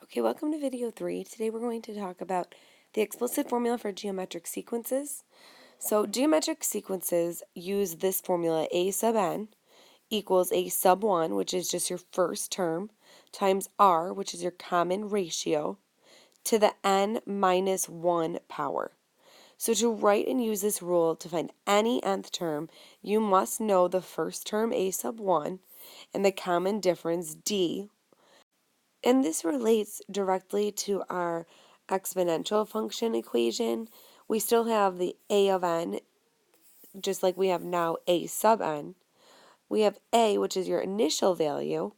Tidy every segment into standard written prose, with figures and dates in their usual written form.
Okay, welcome to video 3. Today we're going to talk about the explicit formula for geometric sequences. So geometric sequences use this formula a sub n equals a sub 1, which is just your first term, times r, which is your common ratio, to the n minus 1 power. So to write and use this rule to find any nth term, you must know the first term a sub 1 and the common difference d. And this relates directly to our exponential function equation. We still have the a of n, just like we have now a sub n. We have a, which is your initial value,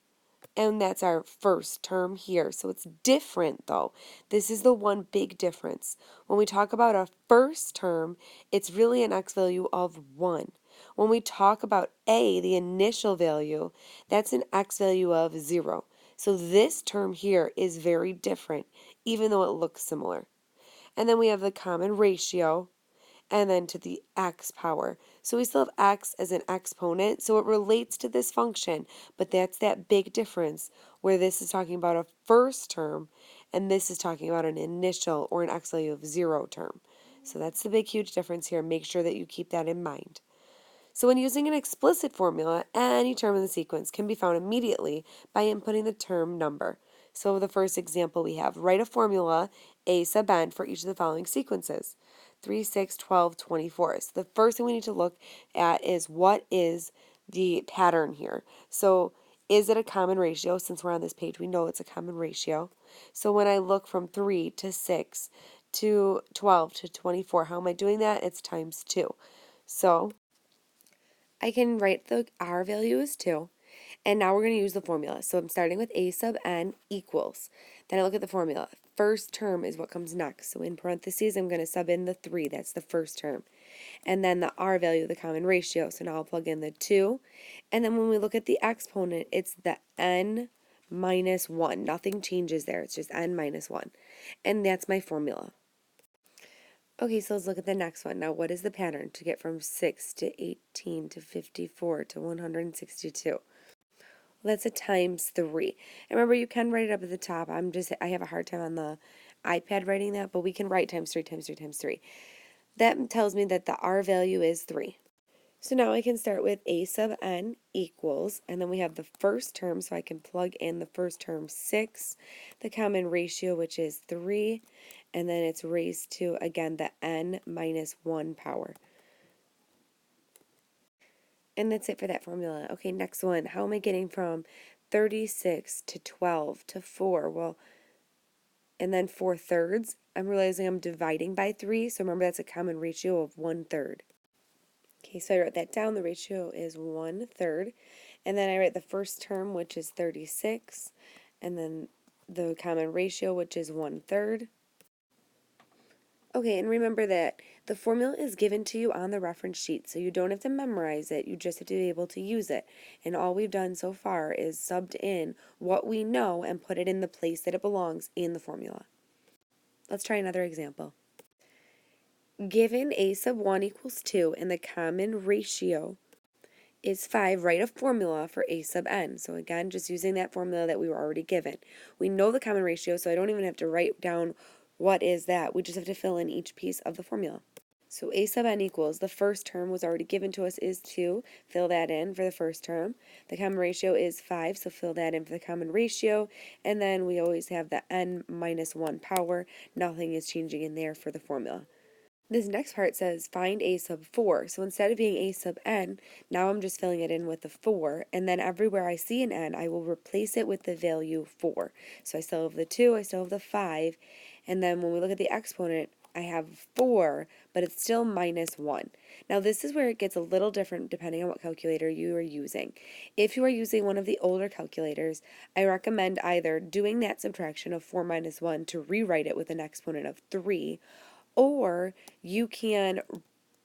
and that's our first term here. So it's different though. This is the one big difference. When we talk about a first term, it's really an x value of 1. When we talk about a, the initial value, that's an x value of 0. So this term here is very different, even though it looks similar. And then we have the common ratio, and then to the x power. So we still have x as an exponent, so it relates to this function, but that's that big difference where this is talking about a first term, and this is talking about an initial or an x value of 0 term. So that's the big huge difference here. Make sure that you keep that in mind. So when using an explicit formula, any term in the sequence can be found immediately by inputting the term number. So the first example we have, write a formula a sub n for each of the following sequences. 3, 6, 12, 24. So the first thing we need to look at is what is the pattern here. So is it a common ratio? Since we're on this page, we know it's a common ratio. So when I look from 3 to 6 to 12 to 24, how am I doing that? It's times 2. So I can write the r value as 2, and now we're going to use the formula. So I'm starting with a sub n equals. Then I look at the formula. First term is what comes next. So in parentheses, I'm going to sub in the 3. That's the first term. And then the r value, the common ratio. So now I'll plug in the 2. And then when we look at the exponent, it's the n minus 1. Nothing changes there. It's just n minus 1. And that's my formula. Okay, so let's look at the next one. Now, what is the pattern to get from 6 to 18 to 54 to 162? Well, that's a times 3. And remember, you can write it up at the top. I have a hard time on the iPad writing that, but we can write times 3 times 3 times 3. That tells me that the r value is 3. So now I can start with a sub n equals, and then we have the first term, so I can plug in the first term 6, the common ratio, which is 3, and then it's raised to, again, the n minus 1 power. And that's it for that formula. Okay, next one. How am I getting from 36 to 12 to 4? Well, and then 4/3. I'm realizing I'm dividing by 3, so remember that's a common ratio of 1/3. Okay, so I wrote that down. The ratio is 1/3. And then I write the first term, which is 36, and then the common ratio, which is 1/3. Okay, and remember that the formula is given to you on the reference sheet, so you don't have to memorize it, you just have to be able to use it. And all we've done so far is subbed in what we know and put it in the place that it belongs in the formula. Let's try another example. Given a sub 1 equals 2 and the common ratio is 5, write a formula for a sub n. So again, just using that formula that we were already given. We know the common ratio, so I don't even have to write down what is that. We just have to fill in each piece of the formula. So a sub n equals, the first term was already given to us is 2, fill that in for the first term. The common ratio is 5, so fill that in for the common ratio. And then we always have the n minus 1 power. Nothing is changing in there for the formula. This next part says find a sub 4. So instead of being a sub n, now I'm just filling it in with the 4, and then everywhere I see an n, I will replace it with the value 4. So I still have the 2, I still have the 5, and then when we look at the exponent, I have 4, but it's still minus 1. Now this is where it gets a little different depending on what calculator you are using. If you are using one of the older calculators, I recommend either doing that subtraction of 4 minus 1 to rewrite it with an exponent of 3, or you can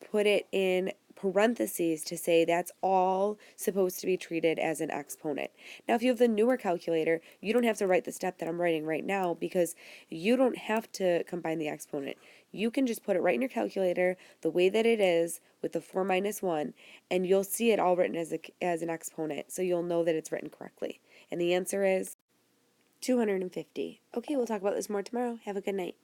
put it in parentheses to say that's all supposed to be treated as an exponent. Now, if you have the newer calculator, you don't have to write the step that I'm writing right now because you don't have to combine the exponent. You can just put it right in your calculator the way that it is with the 4 minus 1, and you'll see it all written as an exponent, so you'll know that it's written correctly. And the answer is 250. Okay, we'll talk about this more tomorrow. Have a good night.